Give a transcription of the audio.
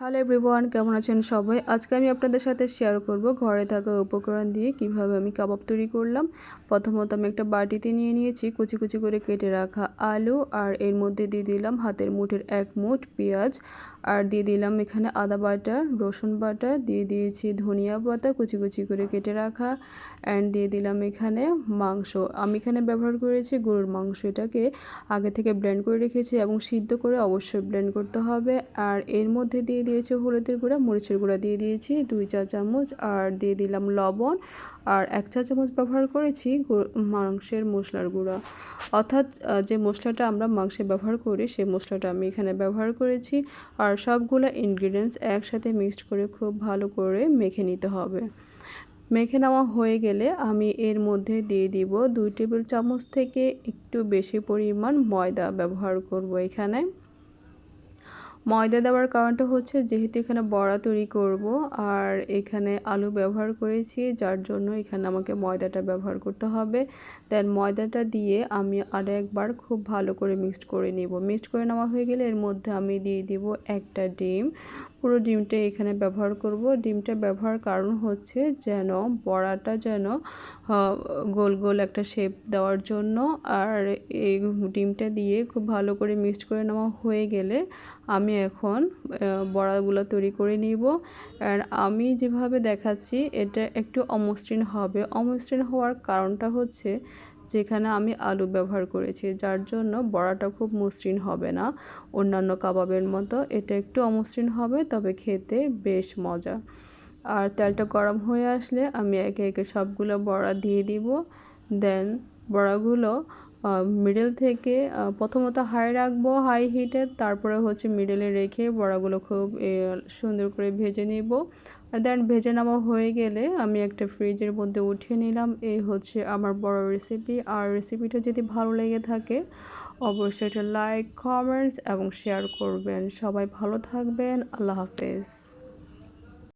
Hello everyone, কেমন আছেন সবাই? আজকে আমি আপনাদের সাথে শেয়ার করব ঘরে থাকা উপকরণ দিয়ে কিভাবে আমি কাবাব তৈরি করলাম। প্রথমত আমি একটা বাটিতে নিয়ে নিয়েছি কুচি কুচি করে কেটে রাখা আলু, আর এর মধ্যে দিয়ে দিলাম হাতের মুঠের 1 মুঠ পেঁয়াজ, আর দিয়ে দিলাম এখানে আদা বাটা, রসুন বাটা, দিয়ে দিয়েছি ধনিয়া পাতা কুচি কুচি করে কেটে রাখা, অ্যান্ড দিয়ে দিলাম এখানে মাংস। আমি এখানে ব্যবহার করেছি গরুর মাংস। এটাকে আগে থেকে ব্লেন্ড করে রেখেছি এবং সিদ্ধ করে অবশ্যই ব্লেন্ড করতে হবে। আর এর মধ্যে দিয়ে দিয়েছি হলুদের গুঁড়া, মরিচের গুঁড়া দিয়ে দিয়েছি 2 চা চামচ, আর দিয়ে দিলাম লবণ, আর 1 চা চামচ ব্যবহার করেছি মাংসের মশলার গুঁড়া। অর্থাৎ যে মশলাটা আমরা মাংসে ব্যবহার করি সেই মশলাটা আমি এখানে ব্যবহার করেছি। আর সবগুলো ইনগ্রিডিয়েন্টস একসাথে মিক্সড করে খুব ভালো করে মেখে নিতে হবে। মেখে নেওয়া হয়ে গেলে আমি এর মধ্যে দিয়ে দিব 2 টেবিল চামচ থেকে একটু বেশি পরিমাণ ময়দা ব্যবহার করব এখানে। ময়দা দেওয়ার কারণটা হচ্ছে যেহেতু এখানে বড়া তৈরি করব আর এখানে আলু ব্যবহার করেছি, যার জন্য এখানে আমাকে ময়দাটা ব্যবহার করতে হবে। দেন ময়দাটা দিয়ে আমি আর একবার খুব ভালো করে মিক্সড করে নিব। মিক্সড করে নেওয়া হয়ে গেলে এর মধ্যে আমি দিয়ে দিব একটা ডিম। পুরো ডিমটা এখানে ব্যবহার করব। ডিমটা ব্যবহার কারণ হচ্ছে যেন বড়াটা যেন গোল গোল একটা শেপ দেওয়ার জন্য। আর এই ডিমটা দিয়ে খুব ভালো করে মিক্সড করে নেওয়া হয়ে গেলে আমি এখন বড়াগুলো তৈরি করে নিব। আর আমি যেভাবে দেখাচ্ছি এটা একটু অমসৃণ হবে। অমসৃণ হওয়ার কারণটা হচ্ছে যেখানে আমি আলু ব্যবহার করেছি, যার জন্য বড়াটা খুব মসৃণ হবে না অন্যান্য কাবাবের মতো। এটা একটু অমসৃণ হবে, তবে খেতে বেশ মজা। আর তেলটা গরম হয়ে আসলে আমি একে একে সবগুলো বড়া দিয়ে দিব। দেন বড়াগুলো মিডল থেকে প্রথমত হাই রাখবো, হাই হিটে, তারপরে হচ্ছে মিডলে রেখে বড়াগুলো খুব সুন্দর করে ভেজে নিব। আর দেন ভেজে নেওয়া হয়ে গেলে আমি একটা ফ্রিজের মধ্যে উঠিয়ে নিলাম। এই হচ্ছে আমার বড় রেসিপি। আর রেসিপিটা যদি ভালো লেগে থাকে অবশ্যই এটা লাইক, কমেন্টস এবং শেয়ার করবেন। সবাই ভালো থাকবেন। আল্লাহ হাফেজ।